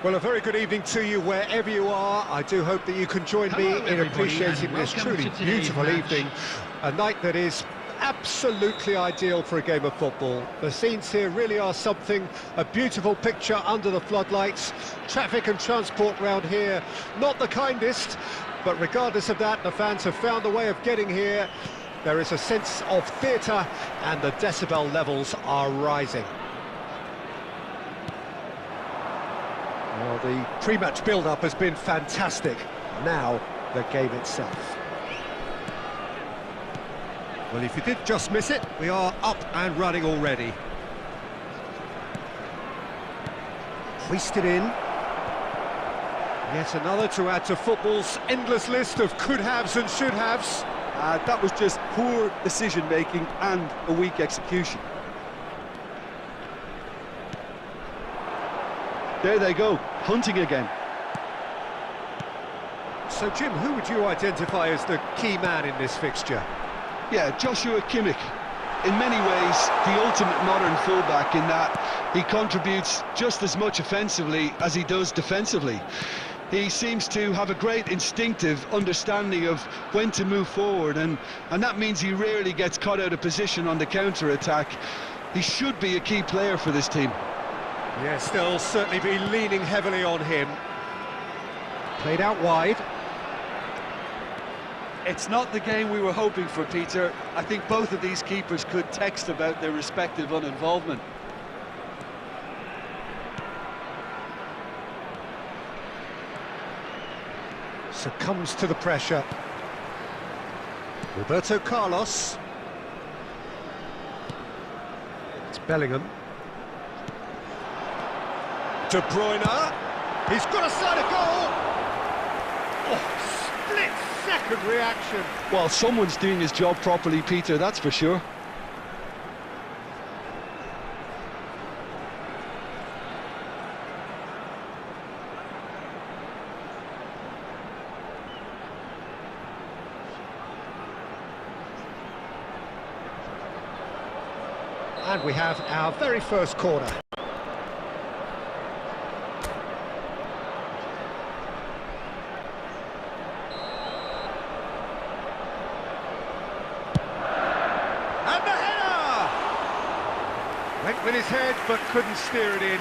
Well, a very good evening to you wherever you are. I do hope that you can join me in appreciating this truly beautiful evening. A night that is absolutely ideal for a game of football. The scenes here really are something, a beautiful picture under the floodlights. Traffic and transport round here, not the kindest, but regardless of that, the fans have found a way of getting here. There is a sense of theatre and the decibel levels are rising. Well, the pre-match build-up has been fantastic. Now, the game itself. Well, if you did just miss it, we are up and running already. Hoisted in. Yet another to add to football's endless list of could-haves and should-haves. That was just poor decision-making and a weak execution. There they go, hunting again. So, Jim, who would you identify as the key man in this fixture? Yeah, Joshua Kimmich. In many ways, the ultimate modern fullback in that he contributes just as much offensively as he does defensively. He seems to have a great instinctive understanding of when to move forward, and that means he rarely gets caught out of position on the counter-attack. He should be a key player for this team. Yes, they'll certainly be leaning heavily on him. Played out wide. It's not the game we were hoping for, Peter. I think both of these keepers could text about their respective uninvolvement. Succumbs to the pressure. Roberto Carlos. It's Bellingham. De Bruyne, he's got a side of goal! Oh, split-second reaction. Well, someone's doing his job properly, Peter, that's for sure. And we have our very first corner. Went with his head, but couldn't steer it in.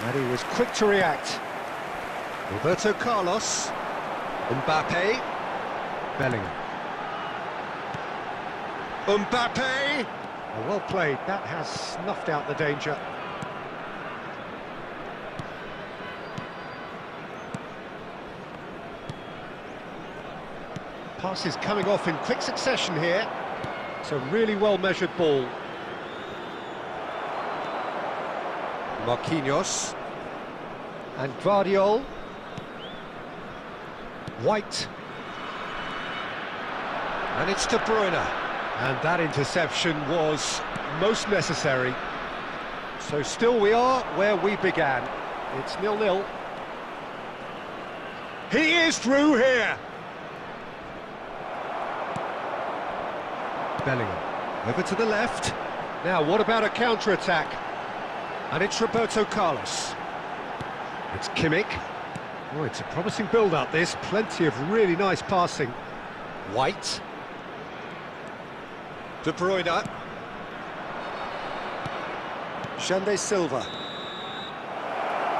And he was quick to react. Roberto Carlos. Mbappe. Bellingham. Mbappe! Oh, well played. That has snuffed out the danger. Passes coming off in quick succession here. It's a really well-measured ball. Marquinhos. And Guardiol. White. And it's De Bruyne. And that interception was most necessary. So still we are where we began. It's 0-0. He is through here. Bellingham, over to the left. Now, what about a counter-attack? And it's Roberto Carlos. It's Kimmich. Oh, it's a promising build-up, this. Plenty of really nice passing. White. De Bruyne. Xande Silva.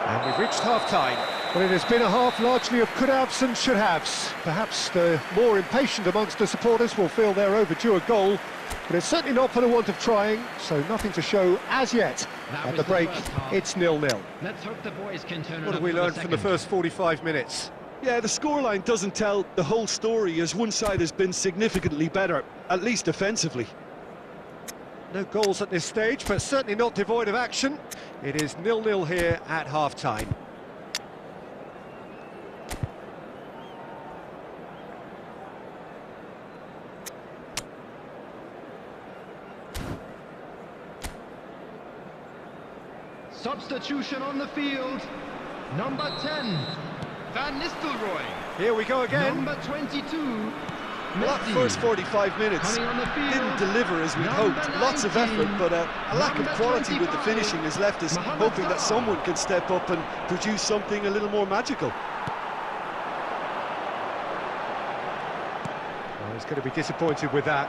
And we've reached half-time. Well, it has been a half largely of could-haves and should-haves. Perhaps the more impatient amongst the supporters will feel they're overdue a goal, but it's certainly not for the want of trying, so nothing to show as yet. At the break, it's 0-0. Let's hope the boys can turn it What have we learned from the first 45 minutes? Yeah, the scoreline doesn't tell the whole story, as one side has been significantly better, at least defensively. No goals at this stage, but certainly not devoid of action. It is 0-0 here at half-time. Substitution on the field. Number 10, Van Nistelrooy. Here we go again. Number 22, That Messi. first 45 minutes Coming on the field, didn't deliver as we'd number hoped. Lots of 19, effort, but a lack of number quality with the 25, finishing has left us Mohamed hoping that Salah. someone can step up and produce something a little more magical. Well, he's going to be disappointed with that.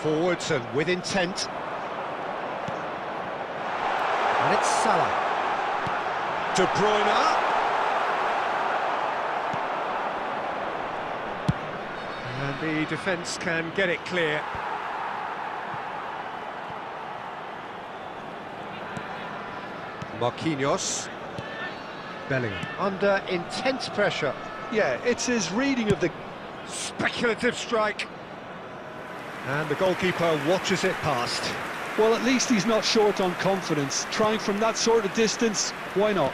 Forwards and with intent. And it's Salah. De Bruyne. And the defence can get it clear. Marquinhos. Bellingham. Under intense pressure. Yeah, it's his reading of the... Speculative strike. And the goalkeeper watches it past. Well, at least he's not short on confidence. Trying from that sort of distance, why not?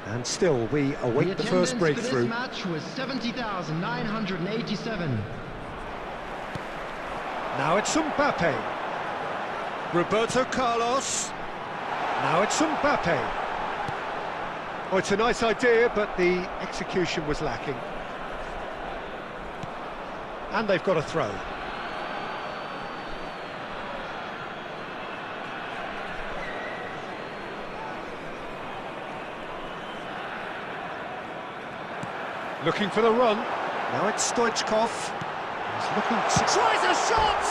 And still, we await the first breakthrough. This match was 70,987. Now it's Mbappe. Roberto Carlos. Now it's Mbappe. Oh, it's a nice idea, but the execution was lacking. And they've got a throw. Looking for the run. Now it's Stoichkov. He's looking to... Tries a shot!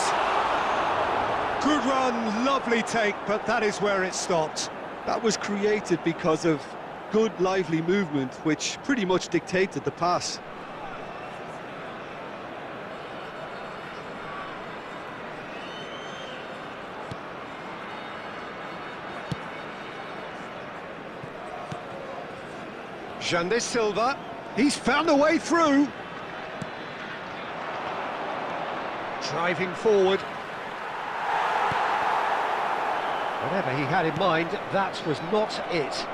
Good run, lovely take, but that is where it stopped. That was created because of good, lively movement, which pretty much dictated the pass. Jandé Silva. He's found a way through. Driving forward. Whatever he had in mind, that was not it.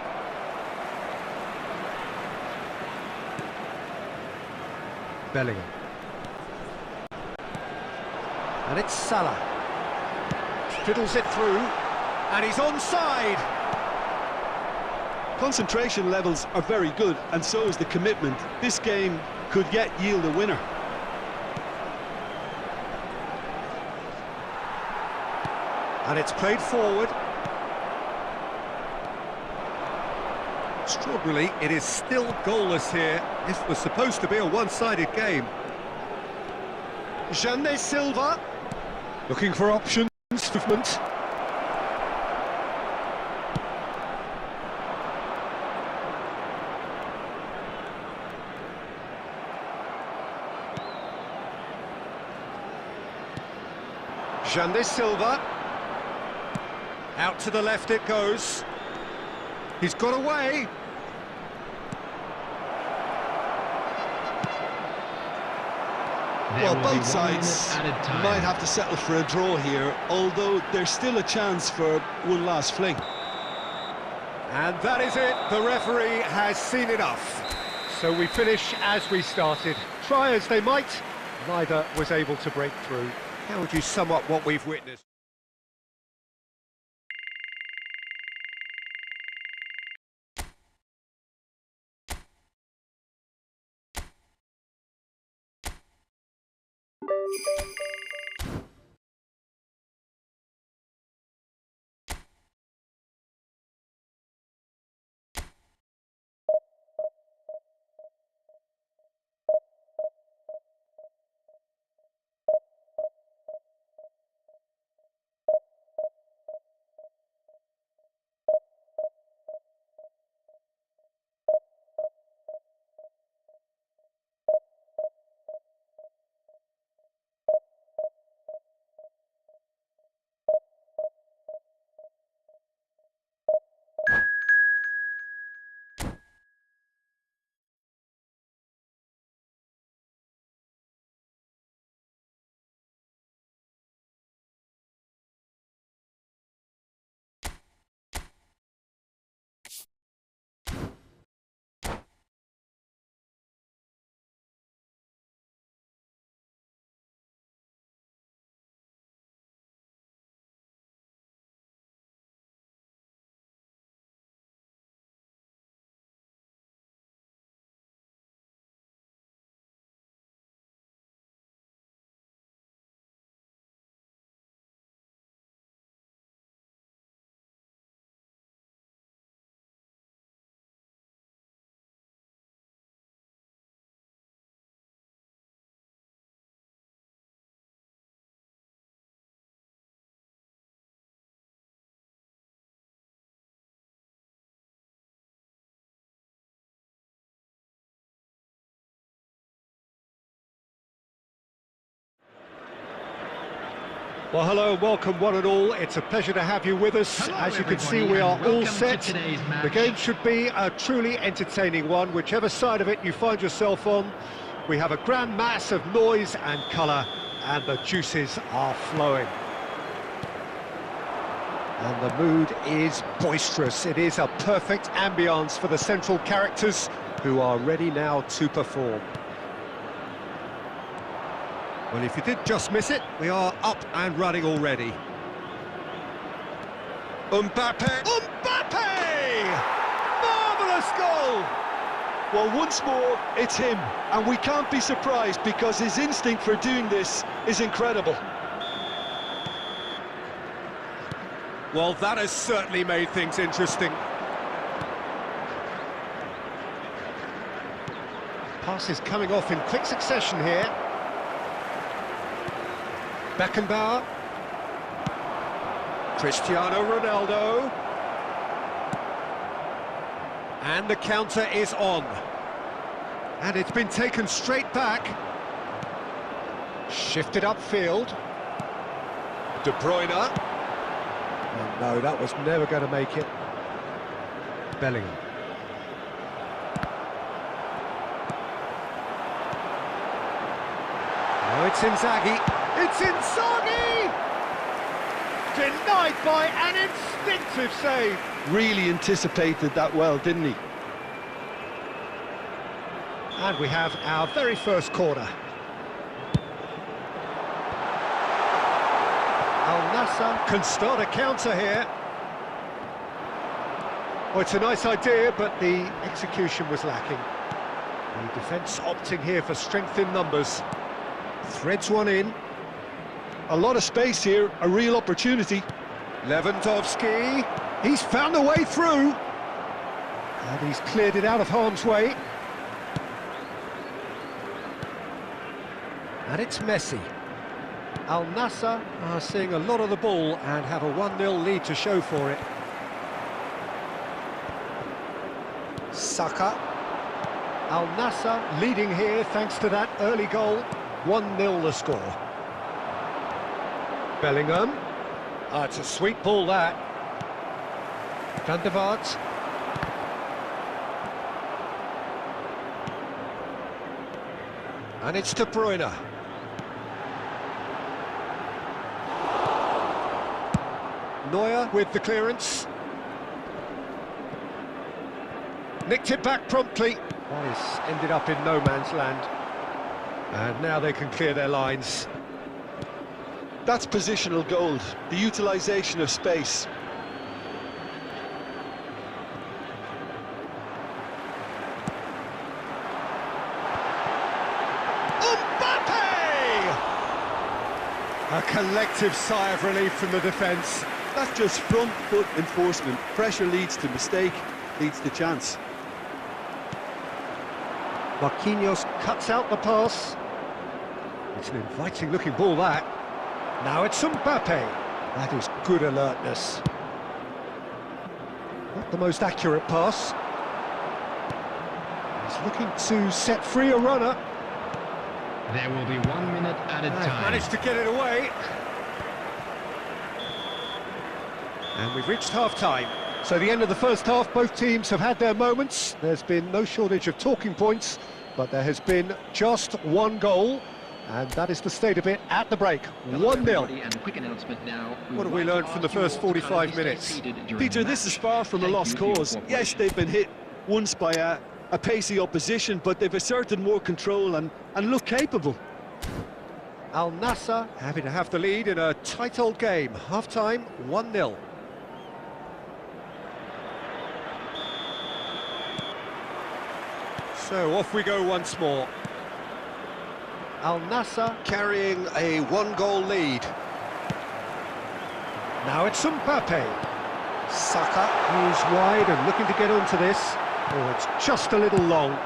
Bellingham. And it's Salah. Fiddles it through, and he's onside. Concentration levels are very good, and so is the commitment. This game could yet yield a winner. And it's played forward. Extraordinarily, it is still goalless here. This was supposed to be a one-sided game. Jandé Silva, looking for options, movement. Jandé Silva. Out to the left it goes. He's got away. Well, both sides might have to settle for a draw here, although there's still a chance for one last fling. And that is it. The referee has seen enough. So we finish as we started. Try as they might, neither was able to break through. How would you sum up what we've witnessed? Well, hello and welcome one and all. It's a pleasure to have you with us. Hello, as you can see, everybody, we are and all welcome to set. today's match. The game should be a truly entertaining one, whichever side of it you find yourself on. We have a grand mass of noise and colour, and the juices are flowing. And the mood is boisterous. It is a perfect ambience for the central characters, who are ready now to perform. Well, if you did just miss it, we are up and running already. Mbappe! Mbappe! Marvellous goal! Well, once more, it's him, and we can't be surprised because his instinct for doing this is incredible. Well, that has certainly made things interesting. Passes coming off in quick succession here. Beckenbauer. Cristiano Ronaldo. And the counter is on. And it's been taken straight back. Shifted upfield. De Bruyne. Oh, no, that was never going to make it. Bellingham. No, it's Inzaghi. It's Inzaghi! Denied by an instinctive save. Really anticipated that well, didn't he? And we have our very first corner. Al-Nassr can start a counter here. Well, it's a nice idea, but the execution was lacking. The defence opting here for strength in numbers. Threads one in. A lot of space here, a real opportunity. Lewandowski, he's found a way through. And he's cleared it out of harm's way. And it's Messi. Al-Nassr are seeing a lot of the ball and have a 1-0 lead to show for it. Saka. Al-Nassr leading here thanks to that early goal. 1-0 the score. Bellingham. Ah, it's a sweet ball, that. Van der Vaart. And it's De Bruyne. Neuer with the clearance. Nicked it back promptly. That is ended up in no man's land. And now they can clear their lines. That's positional gold, the utilisation of space. Mbappe! A collective sigh of relief from the defence. That's just front foot enforcement. Pressure leads to mistake, leads to chance. Marquinhos cuts out the pass. It's an inviting looking ball, that. Now it's Mbappe. That is good alertness. Not the most accurate pass. He's looking to set free a runner. There will be 1 minute at a time. Managed to get it away. And we've reached half-time. So the end of the first half, both teams have had their moments. There's been no shortage of talking points, but there has been just one goal. And that is the state of it at the break. 1-0. What have we learned from the first 45 minutes? Peter, this is far from a lost cause. Yes, they've been hit once by a pacey opposition, but they've asserted more control and look capable. Al-Nassr happy to have the lead in a tight old game. Half-time, 1-0. So off we go once more. Al-Nassr carrying a 1-goal lead. Now it's Mbappe. Saka moves wide and looking to get onto this. Oh, it's just a little long.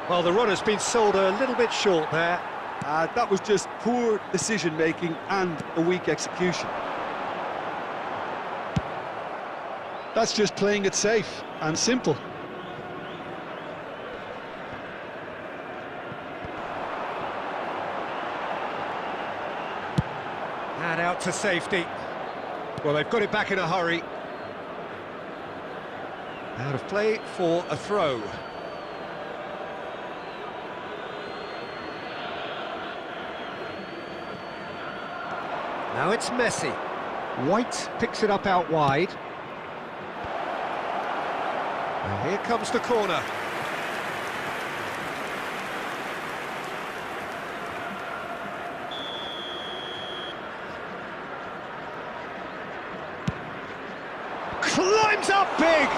Well, the run has been sold a little bit short there. That was just poor decision-making and a weak execution. That's just playing it safe and simple. out to safety. Well, they've got it back in a hurry. Out of play for a throw. Now it's Messi. White picks it up out wide. And here comes the corner. Climbs up big!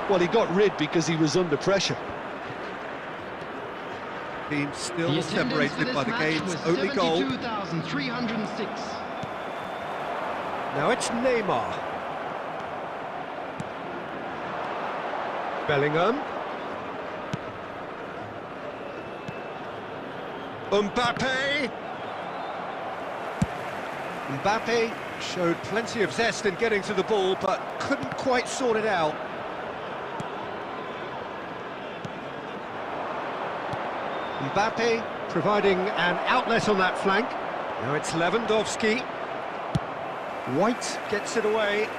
Well, he got rid because he was under pressure. Team still separated by the game's only goal. 72,306. Now it's Neymar. Bellingham. Mbappe. Mbappe showed plenty of zest in getting to the ball, but couldn't quite sort it out. Mbappe providing an outlet on that flank. Now it's Lewandowski. White gets it away.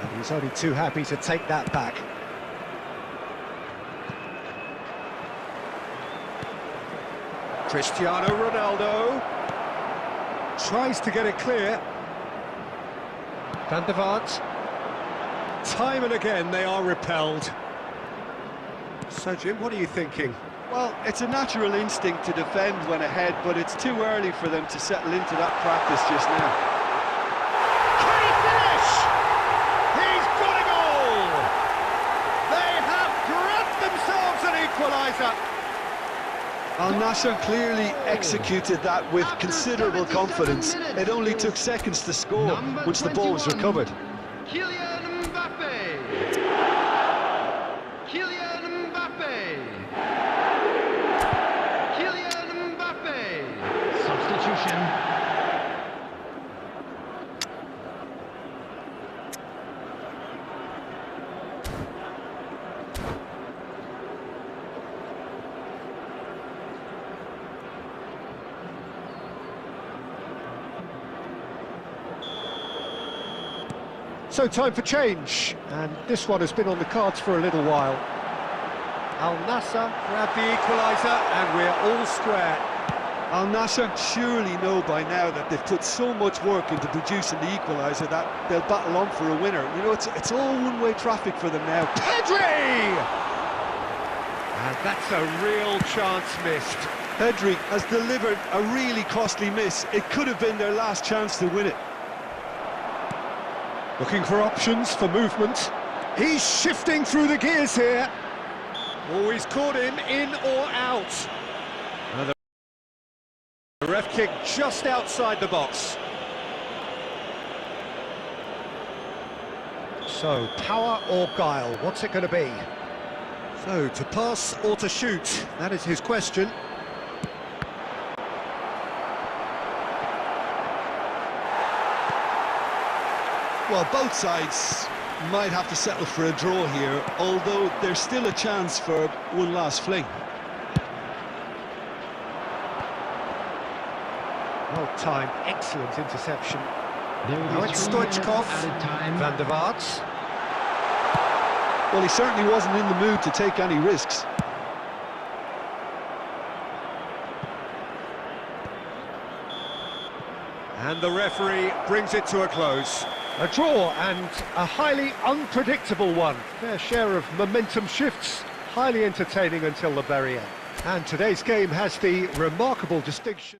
And he's only too happy to take that back. Cristiano Ronaldo tries to get it clear. Van der Vaart. Time and again they are repelled. So Jim, what are you thinking? Well, it's a natural instinct to defend when ahead, but it's too early for them to settle into that practice just now. Can he finish? He's got a goal! They have grabbed themselves an equaliser. Al Nassr clearly executed that with considerable confidence. It only took seconds to score once the ball was recovered. Kylian Mbappe. Kylian Mbappe. Kylian Mbappe. Substitution. So time for change, and this one has been on the cards for a little while. Al Nassr grabbed the equaliser, and we're all square. Al Nassr surely know by now that they've put so much work into producing the equaliser that they'll battle on for a winner. You know, it's all one-way traffic for them now. Pedri! And that's a real chance missed. Pedri has delivered a really costly miss. It could have been their last chance to win it. Looking for options for movement. He's shifting through the gears here. Oh, he's caught him in or out. And the ref kick just outside the box. So, power or guile, what's it going to be? So, to pass or to shoot, that is his question. Well, both sides might have to settle for a draw here, although there's still a chance for one last fling. Well timed, excellent interception. Now it's 3 minutes Stoichkov, added time. Van der Vaart. Well, he certainly wasn't in the mood to take any risks. And the referee brings it to a close. A draw, and a highly unpredictable one. Fair share of momentum shifts, highly entertaining until the very end. And today's game has the remarkable distinction.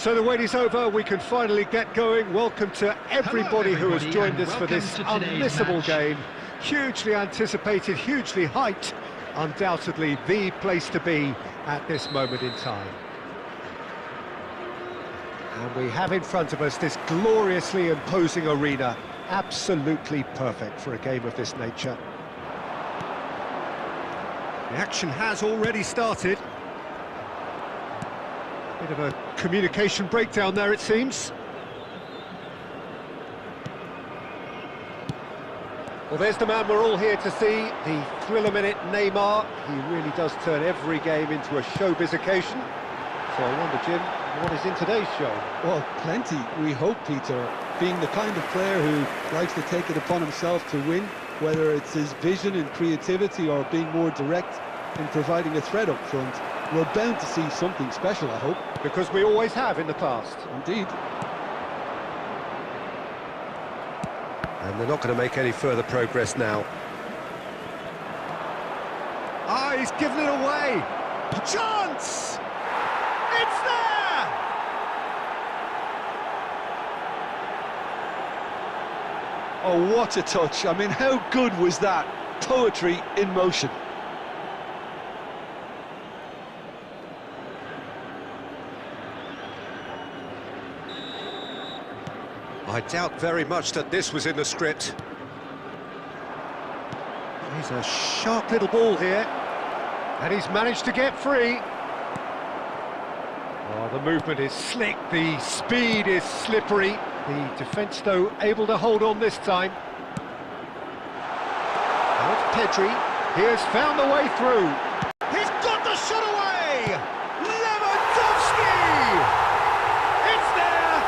So the wait is over, we can finally get going. Welcome to everybody who has joined us for this unmissable game. Hugely anticipated, hugely hyped, undoubtedly the place to be at this moment in time. And we have in front of us this gloriously imposing arena, absolutely perfect for a game of this nature. The action has already started. Bit of a communication breakdown there, it seems. Well, there's the man we're all here to see, the thriller-minute Neymar. He really does turn every game into a showbiz occasion. So I wonder, Jim, what is in today's show? Well, plenty, we hope, Peter. Being the kind of player who likes to take it upon himself to win, whether it's his vision and creativity or being more direct in providing a threat up front, we're bound to see something special, I hope. Because we always have in the past. Indeed. And they're not going to make any further progress now. Ah, he's given it away! Chance! It's there! Oh, what a touch. I mean, how good was that? Poetry in motion. I doubt very much that this was in the script. He's a sharp little ball here. And he's managed to get free. Oh, the movement is slick, the speed is slippery. The defence, though, able to hold on this time. Now it's Pedri. He has found the way through. He's got the shot away! Lewandowski! It's there!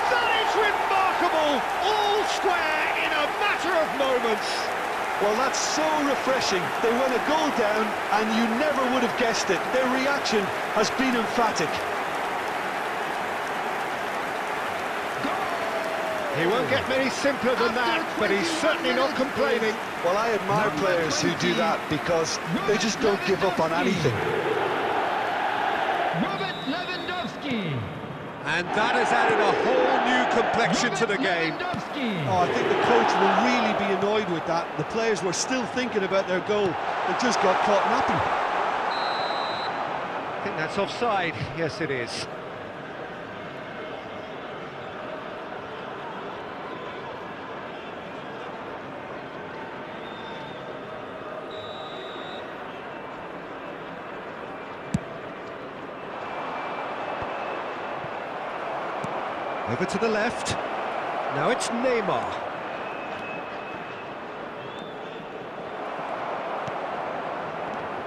That is remarkable! All square in a matter of moments. Well, that's so refreshing. They went a goal down, and you never would have guessed it. Their reaction has been emphatic. He won't get many simpler than that, but he's certainly not complaining. Well, I admire players who do that because they just don't give up on anything. And that has added a whole new complexion to the game. Oh, I think the coach will really be annoyed with that. The players were still thinking about their goal. They just got caught napping. I think that's offside. Yes, it is. Over to the left. Now it's Neymar.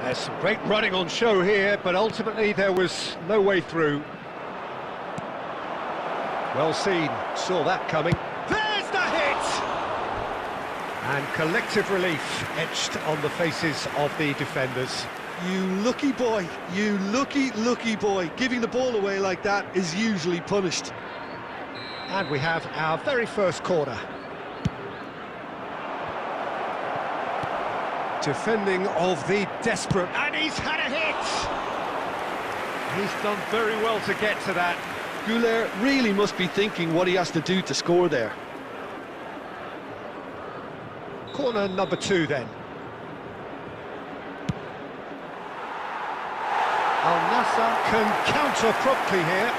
There's some great running on show here, but ultimately there was no way through. Well seen, saw that coming. There's the hit! And collective relief etched on the faces of the defenders. You lucky boy, you lucky boy. Giving the ball away like that is usually punished. And we have our very first corner. Defending of the desperate, and he's had a hit! He's done very well to get to that. Goulet really must be thinking what he has to do to score there. Corner number 2 then. Al-Nassr can counter promptly here.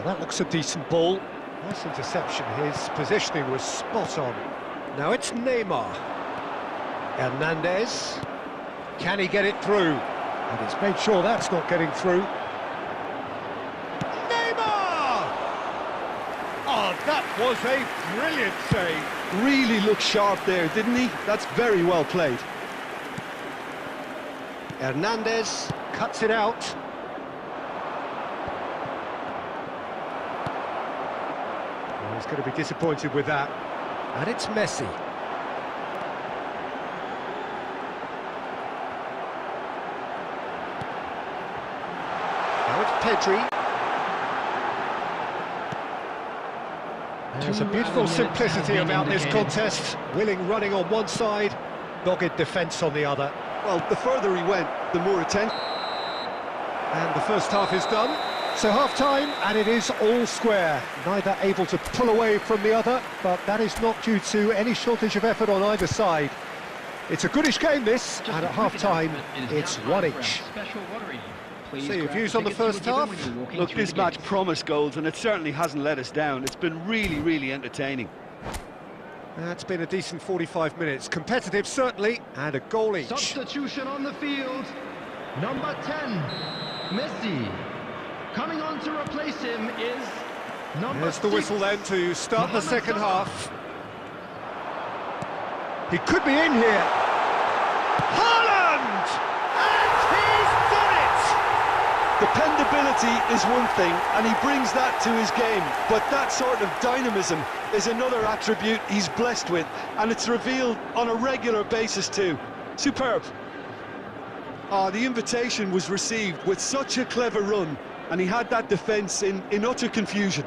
That looks a decent ball. Nice interception. His positioning was spot on. Now it's Neymar. Hernandez. Can he get it through? And he's made sure that's not getting through. Neymar! Oh, that was a brilliant save. Really looked sharp there, didn't he? That's very well played. Hernandez cuts it out. He's going to be disappointed with that. And it's Messi. Now it's Pedri. There's a beautiful simplicity about this contest. Willing running on one side, dogged defence on the other. Well, the further he went, the more attention. And the first half is done. So half-time, and it is all square. Neither able to pull away from the other, but that is not due to any shortage of effort on either side. It's a goodish game, this, and at half-time, it's one each. So your views on the first half? Look, this match promised goals, and it certainly hasn't let us down. It's been really, really entertaining. That's been a decent 45 minutes. Competitive, certainly, and a goal each. Substitution on the field. Number 10, Messi. Coming on to replace him is number There's the 6. whistle then to start the second half. He could be in here. Haaland! And he's done it! Dependability is one thing, and he brings that to his game, but that sort of dynamism is another attribute he's blessed with, and it's revealed on a regular basis too. Superb. The invitation was received with such a clever run, and he had that defence in utter confusion.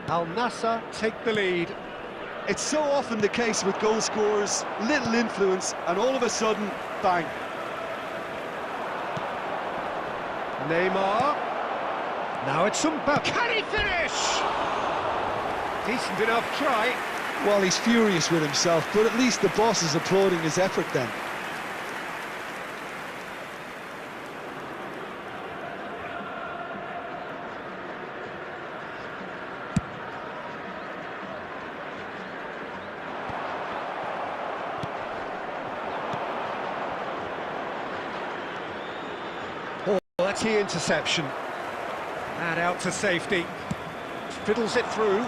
Al Nassr take the lead. It's so often the case with goal scorers, little influence, and all of a sudden, bang. Neymar. Now it's Mbappe. Can he finish? Decent enough try. Well, he's furious with himself, but at least the boss is applauding his effort then. Quality interception. And out to safety. Fiddles it through.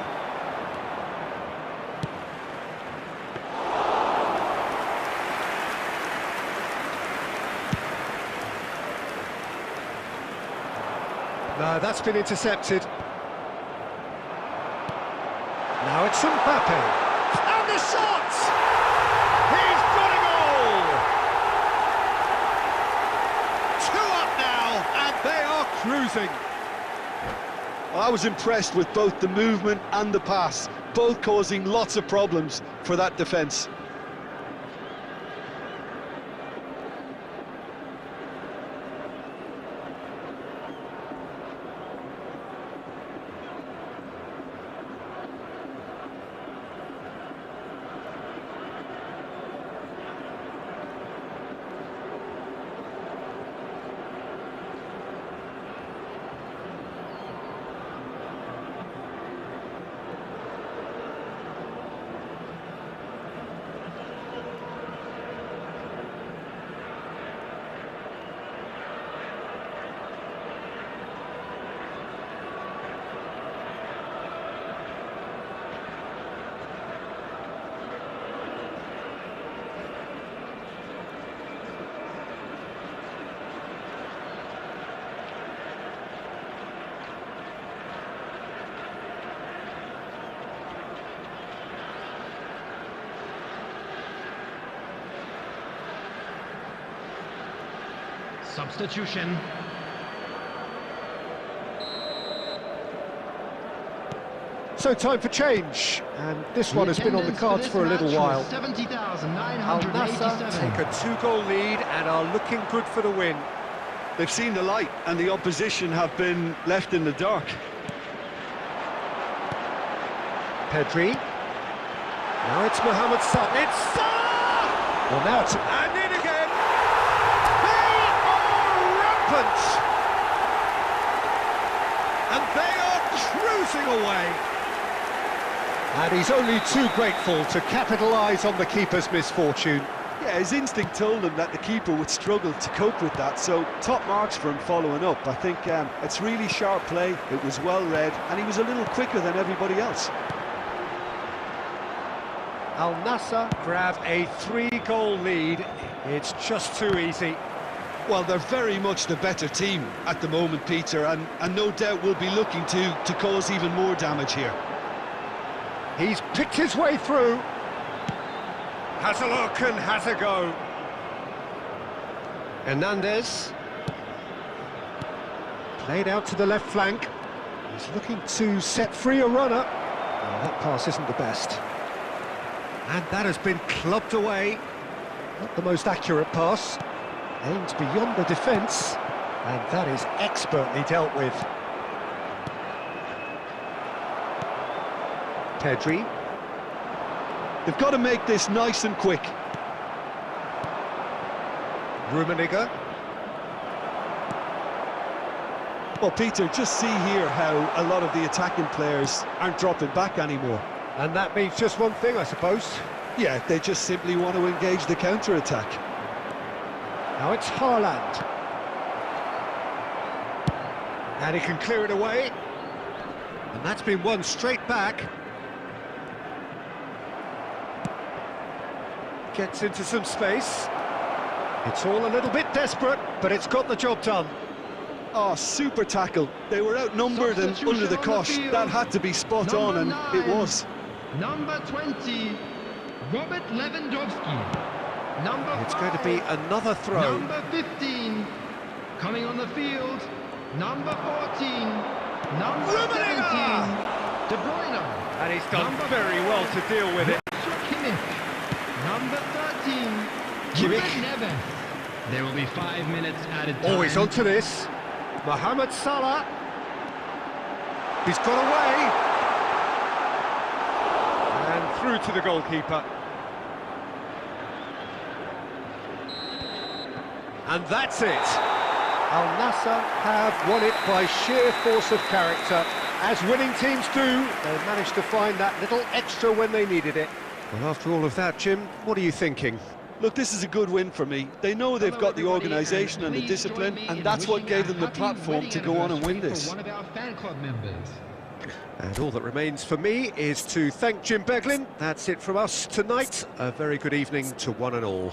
No, that's been intercepted. Now it's Mbappe. And the shot! He's got a goal! 2 up now, and they are cruising. Well, I was impressed with both the movement and the pass, both causing lots of problems for that defence. Substitution. So time for change, and this one has been on the cards for a little while. Al Nassr take a 2-goal lead and are looking good for the win. They've seen the light, and the opposition have been left in the dark. Pedri. Now it's Mohamed Salah. It's Salah! Well, now it's... And in again! They are rampant! And they are cruising away. And he's only too grateful to capitalise on the keeper's misfortune. Yeah, his instinct told him that the keeper would struggle to cope with that, so top marks for him following up. I think it's really sharp play, it was well read, and he was a little quicker than everybody else. Al Nassr grab a 3-goal lead. It's just too easy. Well, they're very much the better team at the moment, Peter, and no doubt will be looking to cause even more damage here. He's picked his way through. Has a look and has a go. Hernandez. Played out to the left flank. He's looking to set free a runner. Oh, that pass isn't the best. And that has been clubbed away. Not the most accurate pass. Aimed beyond the defence. And that is expertly dealt with. Pedri. They've got to make this nice and quick. Rummenigge. Well, Peter, just see here how a lot of the attacking players aren't dropping back anymore. And that means just one thing, I suppose. Yeah, they just simply want to engage the counter-attack. Now it's Haaland. And he can clear it away. And that's been won straight back. Gets into some space. It's all a little bit desperate, but it's got the job done. Oh, super tackle. They were outnumbered and under the cosh. That had to be spot on, and it was. Number 20, Robert Lewandowski. Number It's 5, going to be another throw. Number 15, coming on the field. Number 14, number 17, De Bruyne. And he's done Number very well to deal with it. Kimmich. Number 13, Kimmich. Ruben Neves. There will be 5 minutes added time. Oh, he's onto this. Mohamed Salah. He's got away. And through to the goalkeeper. And that's it. Al Nassr have won it by sheer force of character. As winning teams do, they managed to find that little extra when they needed it. Well, after all of that, Jim, what are you thinking? Look, this is a good win for me. They know they've got the organisation and the discipline, and that's what gave them the platform to go on and win this. One of our fan club members. And all that remains for me is to thank Jim Beglin. That's it from us tonight. A very good evening to one and all.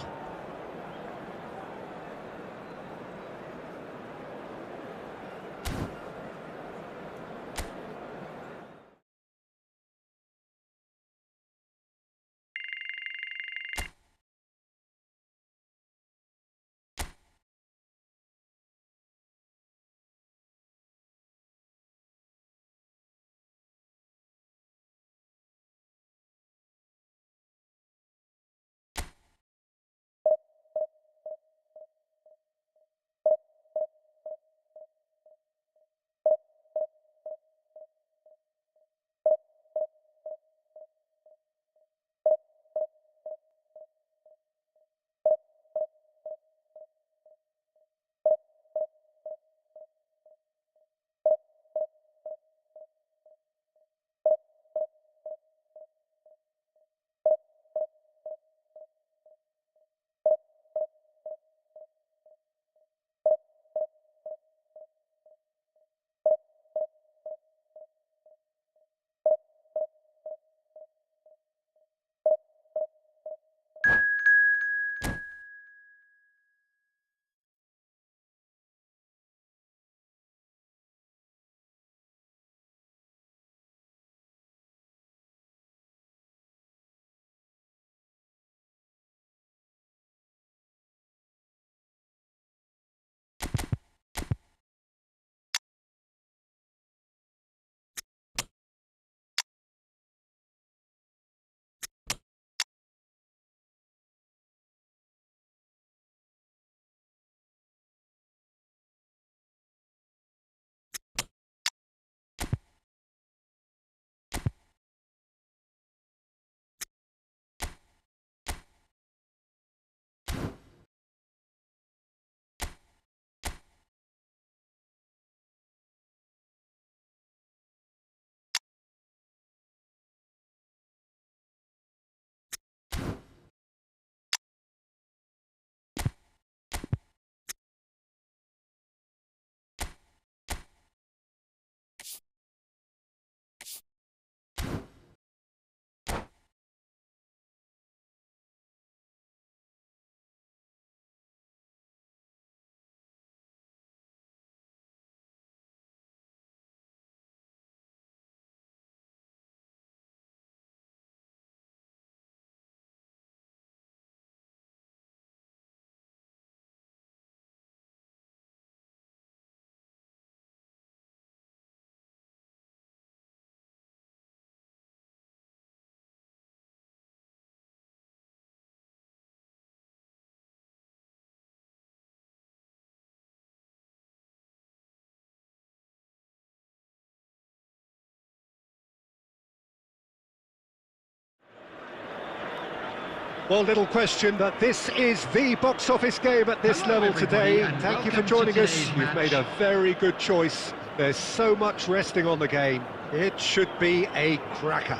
Well, little question that this is the box office game at this level today. Thank you for joining us. You've made a very good choice. There's so much resting on the game. It should be a cracker.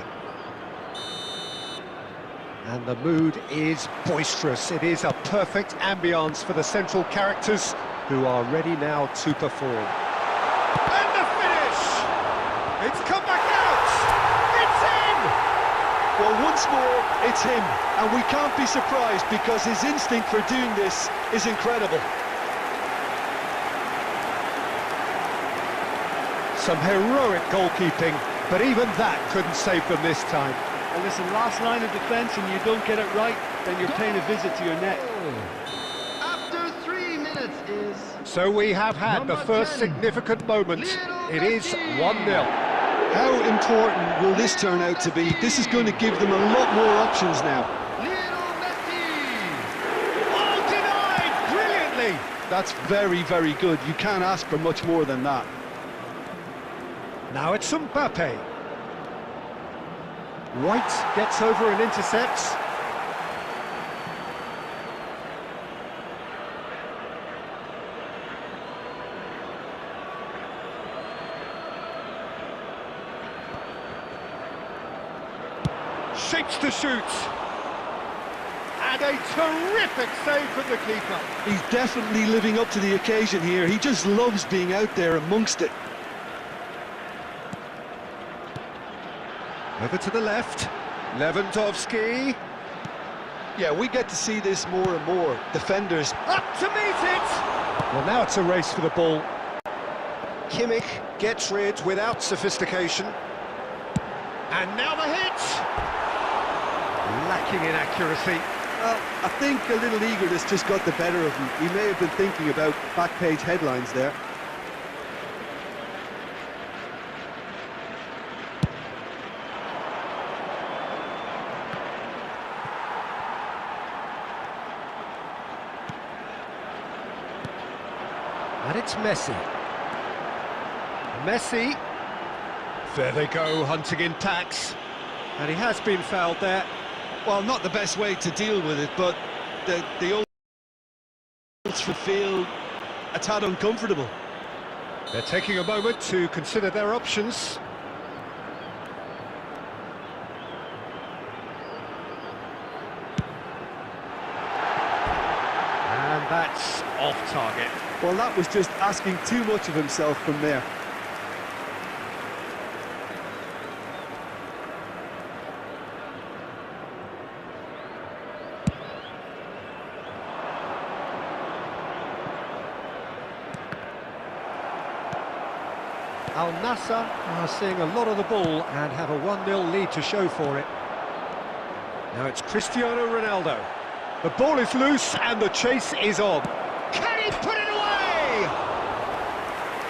And the mood is boisterous. It is a perfect ambience for the central characters who are ready now to perform. And the finish! It's come back out! It's in! Well, once more, it's him, and we can't be surprised because his instinct for doing this is incredible. Some heroic goalkeeping, but even that couldn't save them this time. And listen, last line of defence and you don't get it right, then you're paying a visit to your net. After 3 minutes is... So we have had the first significant moment. It is 1-0. How important will this turn out to be? This is going to give them a lot more options now. Oh, denied brilliantly! That's very, very good. You can't ask for much more than that. Now it's Mbappe. White gets over and intercepts. Shapes to shoot. And a terrific save from the keeper. He's definitely living up to the occasion here. He just loves being out there amongst it. Over to the left, Lewandowski. Yeah, we get to see this more and more. Defenders Up to meet it! Well, now it's a race for the ball. Kimmich gets rid without sophistication. And now the hit! Lacking in accuracy. Well, I think a little eagerness just got the better of him. He may have been thinking about back-page headlines there. And it's Messi. Messi. There they go, hunting in packs. And he has been fouled there. Well, not the best way to deal with it, but the old feel a tad uncomfortable. They're taking a moment to consider their options. And that's off target. Well, that was just asking too much of himself from there. Al Nassr are seeing a lot of the ball and have a 1-0 lead to show for it. Now it's Cristiano Ronaldo. The ball is loose and the chase is on. Can he put it away?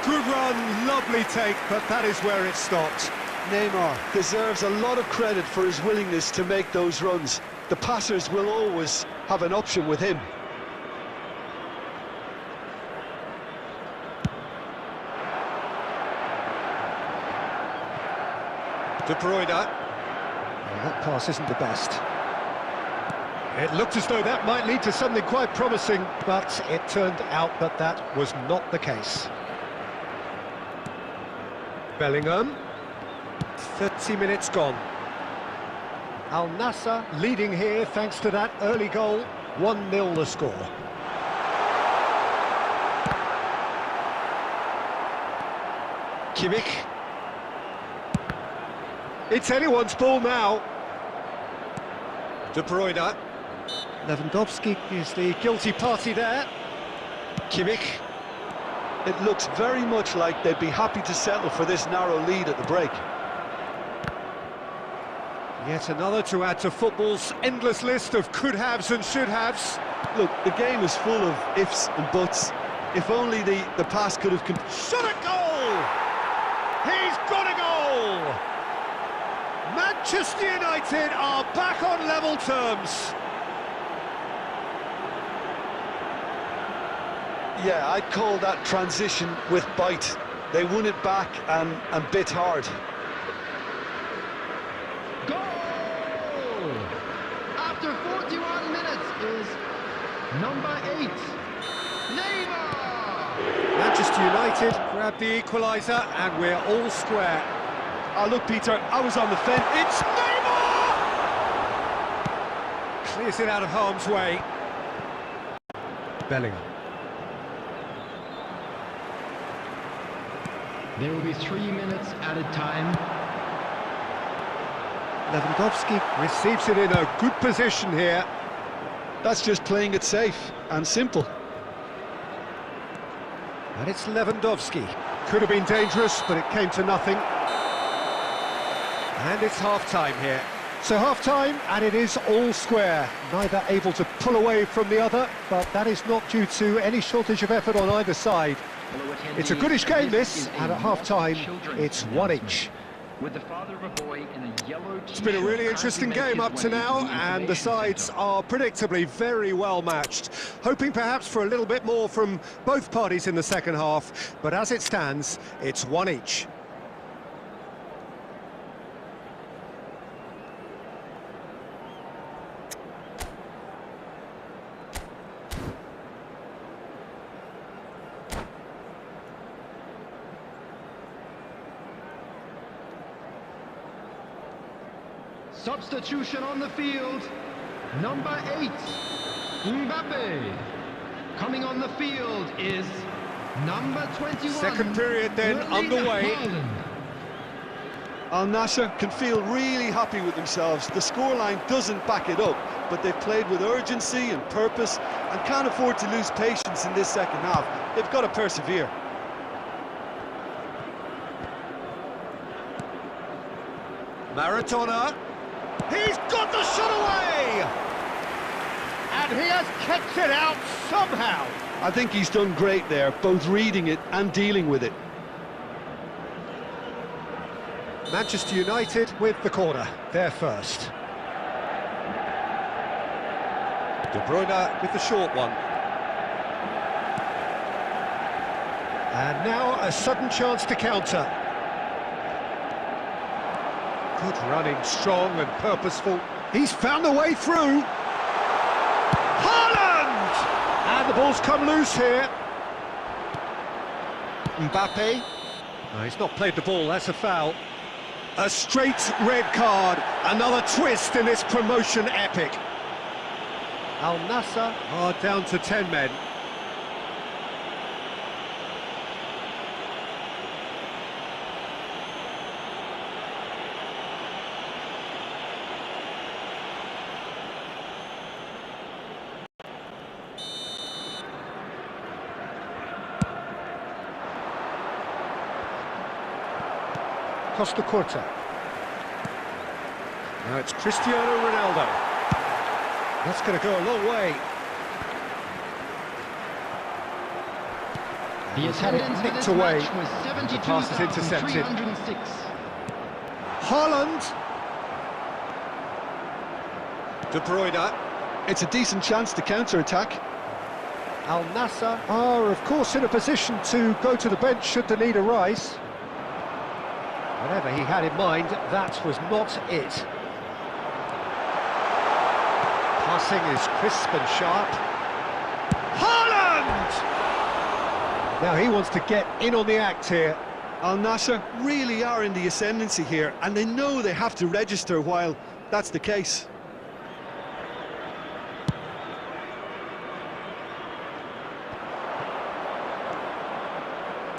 Good run, lovely take, but that is where it stopped. Neymar deserves a lot of credit for his willingness to make those runs. The passers will always have an option with him. De Bruyne. Well, that pass isn't the best. It looked as though that might lead to something quite promising, but it turned out that that was not the case. Bellingham. 30 minutes gone. Al Nassr leading here thanks to that early goal. 1-0 the score. Kimmich. It's anyone's ball now. De Bruyne. Lewandowski is the guilty party there. Kimmich. It looks very much like they'd be happy to settle for this narrow lead at the break. Yet another to add to football's endless list of could-haves and should-haves. Look, the game is full of ifs and buts. If only the pass could have... Shot a goal! He's got a goal! Manchester United are back on level terms. Yeah, I'd call that transition with bite. They won it back and bit hard. Goal! After 41 number 8, Neymar! Manchester United grab the equaliser and we're all square. Oh, look, Peter, I was on the fence. It's Neymar! Clears it out of harm's way. Bellingham. There will be 3 minutes added time. Lewandowski receives it in a good position here. That's just playing it safe and simple. And it's Lewandowski. Could have been dangerous, but it came to nothing. And it's half-time here. So half-time, and it is all square. Neither able to pull away from the other, but that is not due to any shortage of effort on either side. It's a goodish game, this, and at half-time, it's one each. With the father of a boy in a yellow It's been a really interesting game up to now, and the sides are predictably very well matched. Hoping perhaps for a little bit more from both parties in the second half, but as it stands, it's one each. Substitution on the field, number 8, Mbappe. Coming on the field is number 21. Second period then underway. Al Nassr can feel really happy with themselves. The scoreline doesn't back it up, but they've played with urgency and purpose and can't afford to lose patience in this second half. They've got to persevere. Maradona. He's got the shot away! And he has kept it out somehow. I think he's done great there, both reading it and dealing with it. Manchester United with the corner, they're first. De Bruyne with the short one. And now a sudden chance to counter. Good running, strong and purposeful. He's found a way through. Haaland! And the ball's come loose here. Mbappe. No, he's not played the ball, that's a foul. A straight red card. Another twist in this promotion epic. Al Nassr are down to 10 men. Costa Curta. Now it's Cristiano Ronaldo. That's going to go a long way. The attendance for this away. match was The pass is intercepted. 72,306. Haaland. De Bruyne. It's a decent chance to counter-attack. Al Nassr are, of course, in a position to go to the bench should the need arise. Whatever he had in mind, that was not it. Passing is crisp and sharp. Haaland! Now he wants to get in on the act here. Al Nassr really are in the ascendancy here, and they know they have to register while that's the case.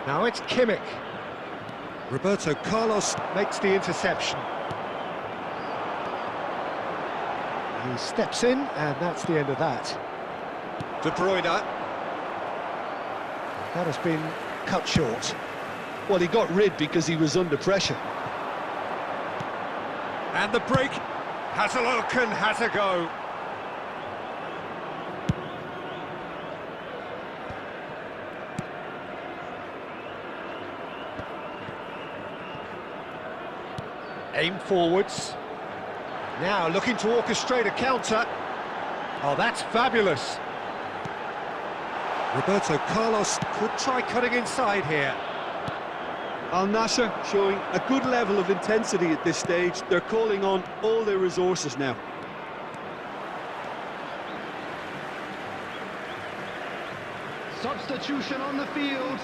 Now it's Kimmich. Roberto Carlos makes the interception. He steps in, and that's the end of that. De Bruyne. That has been cut short. Well, he got rid because he was under pressure. And the break has a look and has a go. Aim forwards. Now looking to orchestrate a counter. Oh, that's fabulous. Roberto Carlos could try cutting inside here. Al Nassr showing a good level of intensity at this stage. They're calling on all their resources now. Substitution on the field.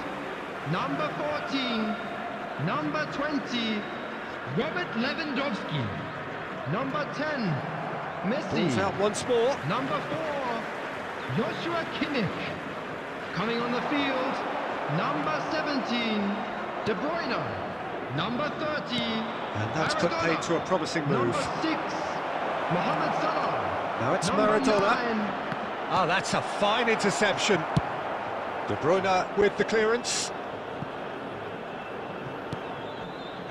Number 14, number 20, Robert Lewandowski. Number 10, Messi. Ball's out once more. Number 4, Joshua Kimmich. Coming on the field, number 17, De Bruyne. Number 30, And that's put paid to a promising move. Number 6, Mohamed Salah. Now it's Number Maradona. 9, Ah, that's a fine interception. De Bruyne with the clearance.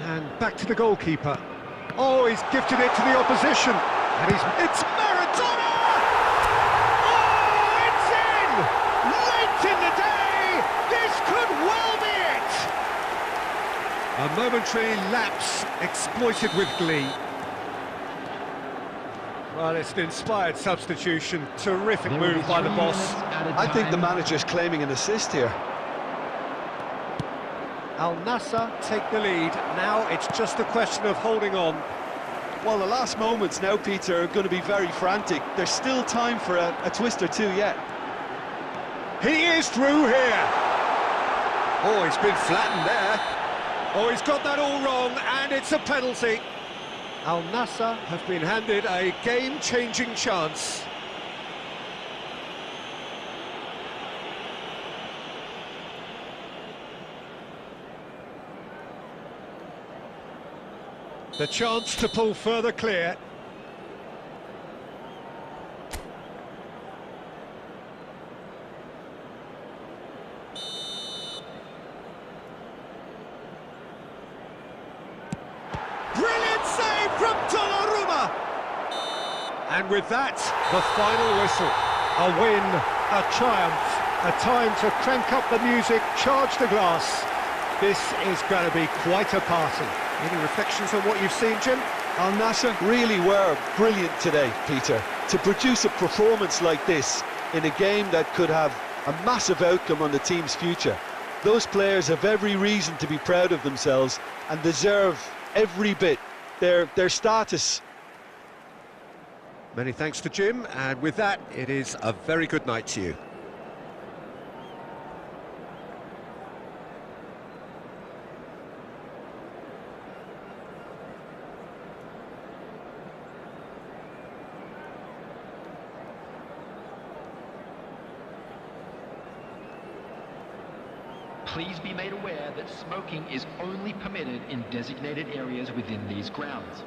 And back to the goalkeeper. Oh, he's gifted it to the opposition. And it's Maradona! Oh, it's in! Late in the day! This could well be it! A momentary lapse exploited with glee. Well, it's an inspired substitution. Terrific There will move be by the 3 boss. minutes added I think the time. manager's claiming an assist here. Al Nassr take the lead. Now it's just a question of holding on. Well, the last moments now, Peter, are going to be very frantic. There's still time for a twist or two yet. He is through here. Oh, he's been flattened there. Oh, he's got that all wrong, and it's a penalty. Al Nassr have been handed a game-changing chance. The chance to pull further clear. Brilliant save from Donnarumma! And with that, the final whistle. A win, a triumph, a time to crank up the music, charge the glass. This is going to be quite a party. Any reflections on what you've seen, Jim? Al Nassr really were brilliant today, Peter. To produce a performance like this in a game that could have a massive outcome on the team's future. Those players have every reason to be proud of themselves and deserve every bit their status. Many thanks to Jim, and with that, it is a very good night to you. Please be made aware that smoking is only permitted in designated areas within these grounds.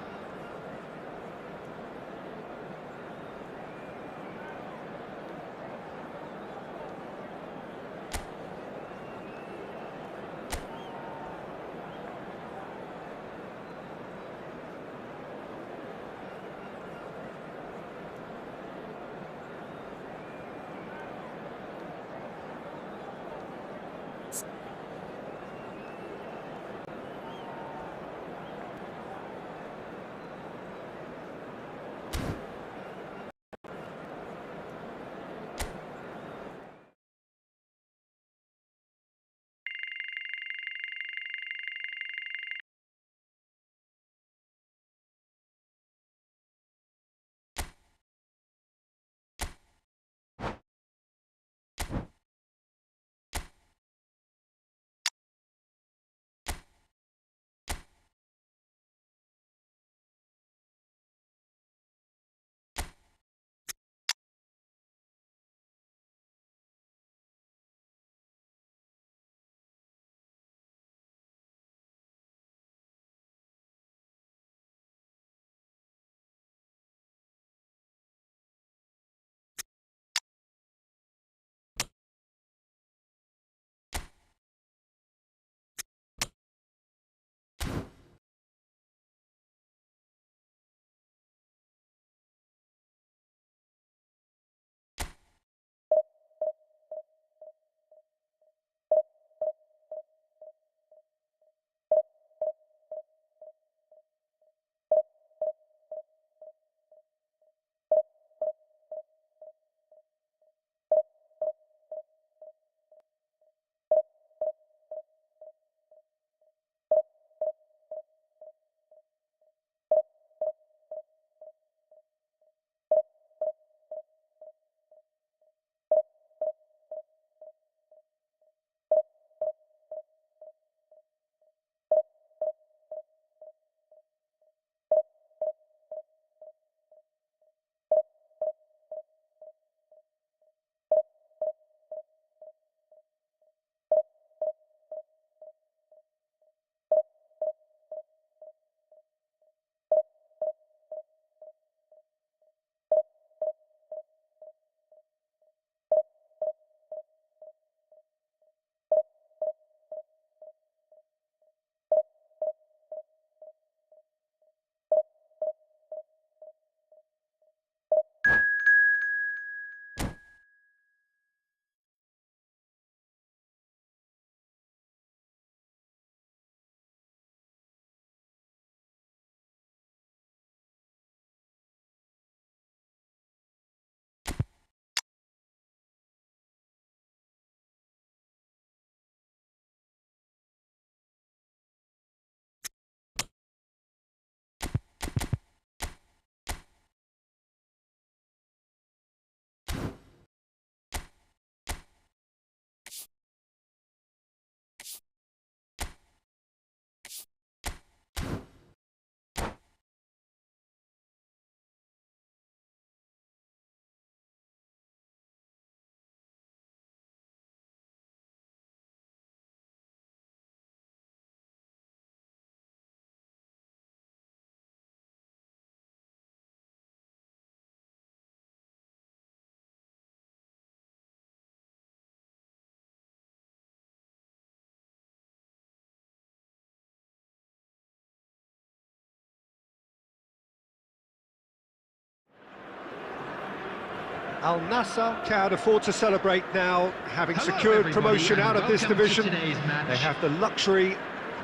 Al Nassr can afford to celebrate now, having Hello, secured everybody, promotion and out of this welcome to division. today's match. They have the luxury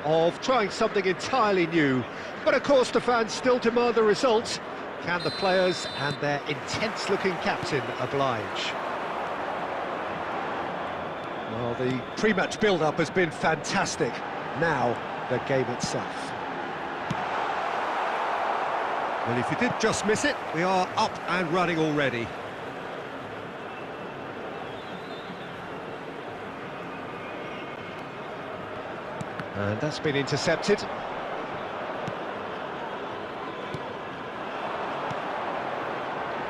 of trying something entirely new. But of course the fans still demand the result. Can the players and their intense-looking captain oblige? Well, the pre-match build-up has been fantastic. Now, the game itself. Well, if you did just miss it, we are up and running already. And that's been intercepted.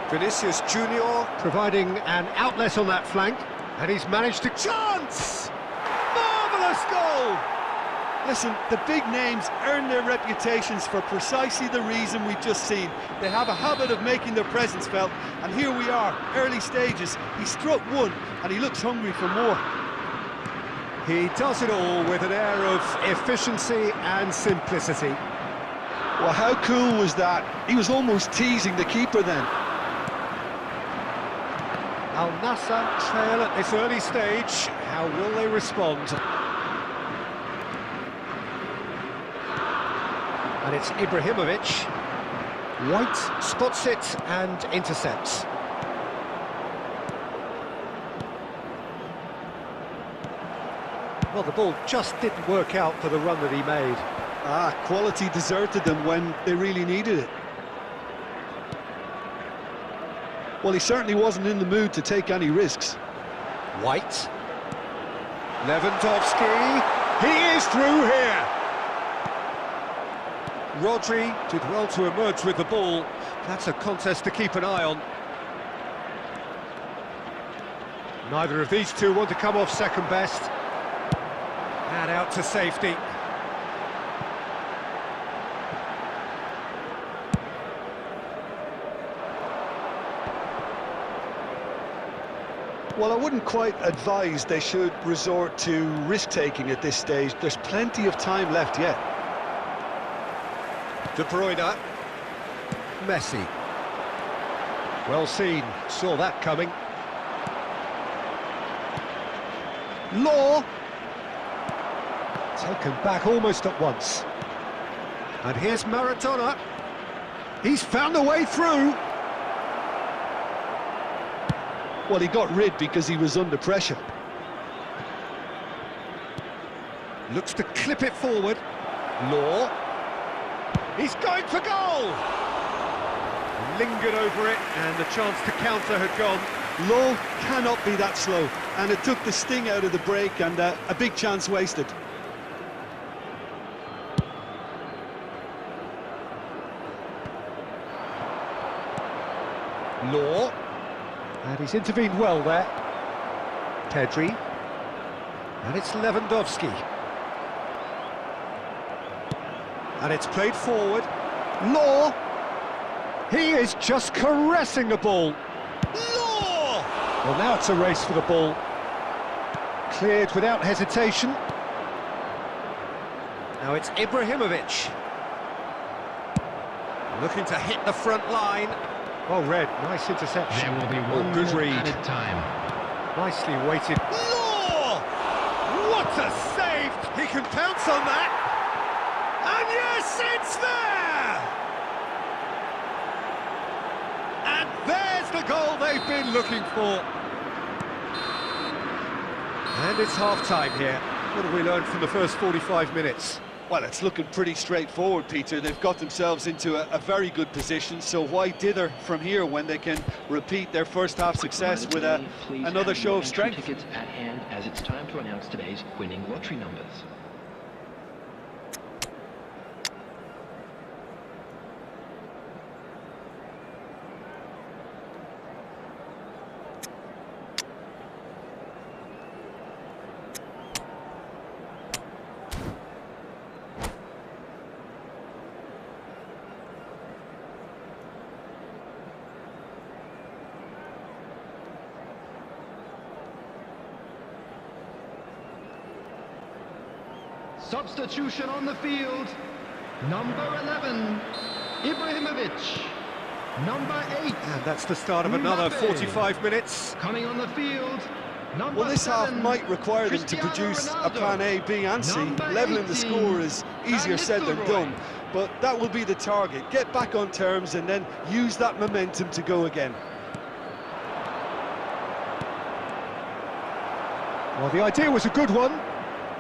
Vinicius Junior providing an outlet on that flank, and he's managed to chance! Marvellous goal! Listen, the big names earn their reputations for precisely the reason we've just seen. They have a habit of making their presence felt, and here we are, early stages. He struck one, and he looks hungry for more. He does it all with an air of efficiency and simplicity. Well, how cool was that? He was almost teasing the keeper then. Al Nassr trail at this early stage. How will they respond? And it's Ibrahimovic. White spots it and intercepts. Well, the ball just didn't work out for the run that he made. Quality deserted them when they really needed it. Well, he certainly wasn't in the mood to take any risks. White. Lewandowski. He is through here. Rodri did well to emerge with the ball. That's a contest to keep an eye on. Neither of these two want to come off second best. And out to safety. Well, I wouldn't quite advise they should resort to risk-taking at this stage. There's plenty of time left yet. De Bruyne. Messi. Well seen, saw that coming. Law. Taken back almost at once. And here's Maradona. He's found a way through. Well, he got rid because he was under pressure. Looks to clip it forward. Law. He's going for goal! Lingered over it, and the chance to counter had gone. Law cannot be that slow, and it took the sting out of the break, and a big chance wasted. Law. And he's intervened well there. Pedri. And it's Lewandowski. And it's played forward. Law. He is just caressing the ball. Law! Well, now it's a race for the ball. Cleared without hesitation. Now it's Ibrahimovic. Looking to hit the front line. Oh, Red, nice interception. There will be one good minute read. added time. Nicely weighted. Law! What a save! He can pounce on that. And yes, it's there! And there's the goal they've been looking for. And it's half-time here. What have we learned from the first 45 minutes? Well, it's looking pretty straightforward, Peter. They've got themselves into a very good position, so why dither from here when they can repeat their first-half success with another show of strength? Tickets at hand, as it's time to announce today's winning lottery numbers. Substitution on the field. Number 11, Ibrahimovic. Number 8. And that's the start of another Mbappe. 45 minutes. Coming on the field. Number Well, this half 7, might require them to Cristiano produce a Ronaldo. plan A, B and C. Number Leveling the 18, score is easier said than Van done, Nistelrooy. but that will be the target. Get back on terms and then use that momentum to go again. Well, the idea was a good one.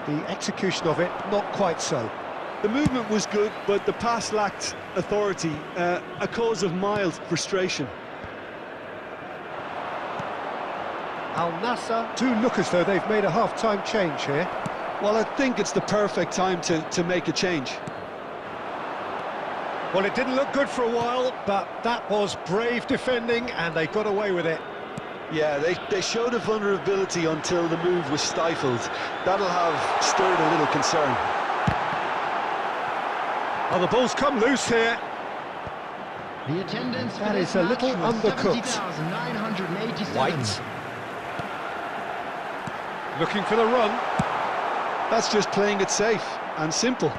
The execution of it, not quite so. The movement was good, but the pass lacked authority, a cause of mild frustration. Al Nassr do look as though they've made a half-time change here. Well, I think it's the perfect time to make a change. Well, it didn't look good for a while, but that was brave defending, and they got away with it. Yeah, they showed a vulnerability until the move was stifled. That'll have stirred a little concern. Oh, the ball's come loose here. The attendance That for this is a little match was undercooked. 70,987. White. Looking for the run. That's just playing it safe and simple.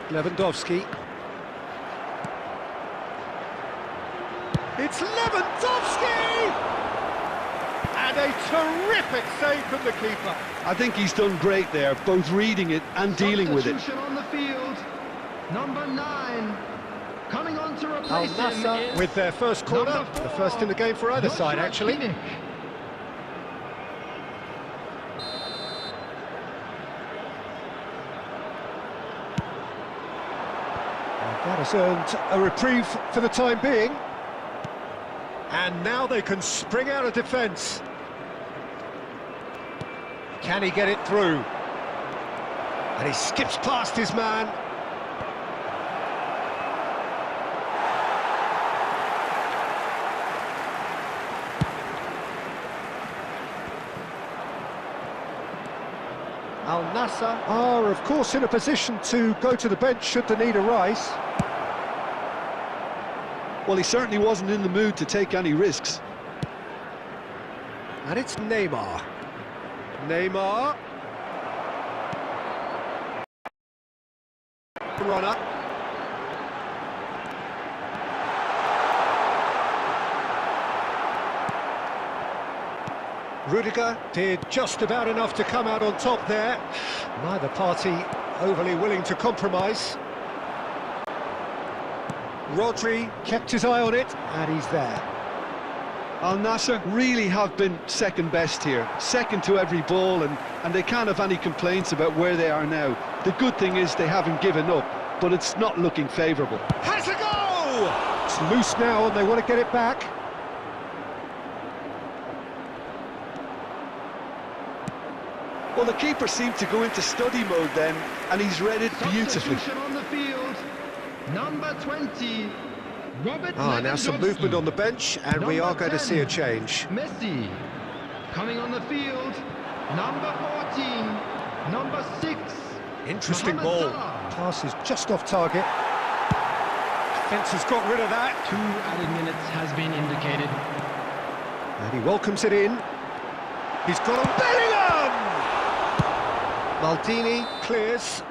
Lewandowski. It's Lewandowski! And a terrific save from the keeper. I think he's done great there, both reading it and dealing with it. Substitution on the field. Number 9. Coming on to Al replace him Nassr is with their first corner, number 4, the first in the game for either side, actually. Kimmich. That has earned a reprieve for the time being. And now they can spring out of defence. Can he get it through? And he skips past his man. Al Nassr are, of course, in a position to go to the bench should the need arise. Well, he certainly wasn't in the mood to take any risks. And it's Neymar. Neymar. Runner. Rudiger did just about enough to come out on top there. Neither party overly willing to compromise. Rodri kept his eye on it, and he's there. Al Nassr really have been second best here, second to every ball, and they can't have any complaints about where they are now. The good thing is they haven't given up, but it's not looking favourable. Has a go! It's loose now, and they want to get it back. Well, the keeper seemed to go into study mode then, and he's read it beautifully. Substitution on the field. Number 20. Robert Now some Lewandowski. movement on the bench, and we Number are going to 10, see a change. Messi. Coming on the field. Number 14. Number 6. Interesting Mohamed ball. Salah. Pass is just off target. Defence has got rid of that. 2 added minutes has been indicated. And he welcomes it in. He's got a Bellingham! Maldini clears.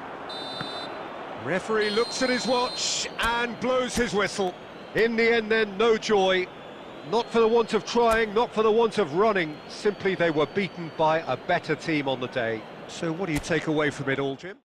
Referee looks at his watch and blows his whistle. In the end then, no joy. Not for the want of trying, not for the want of running. Simply they were beaten by a better team on the day. So what do you take away from it all, Jim?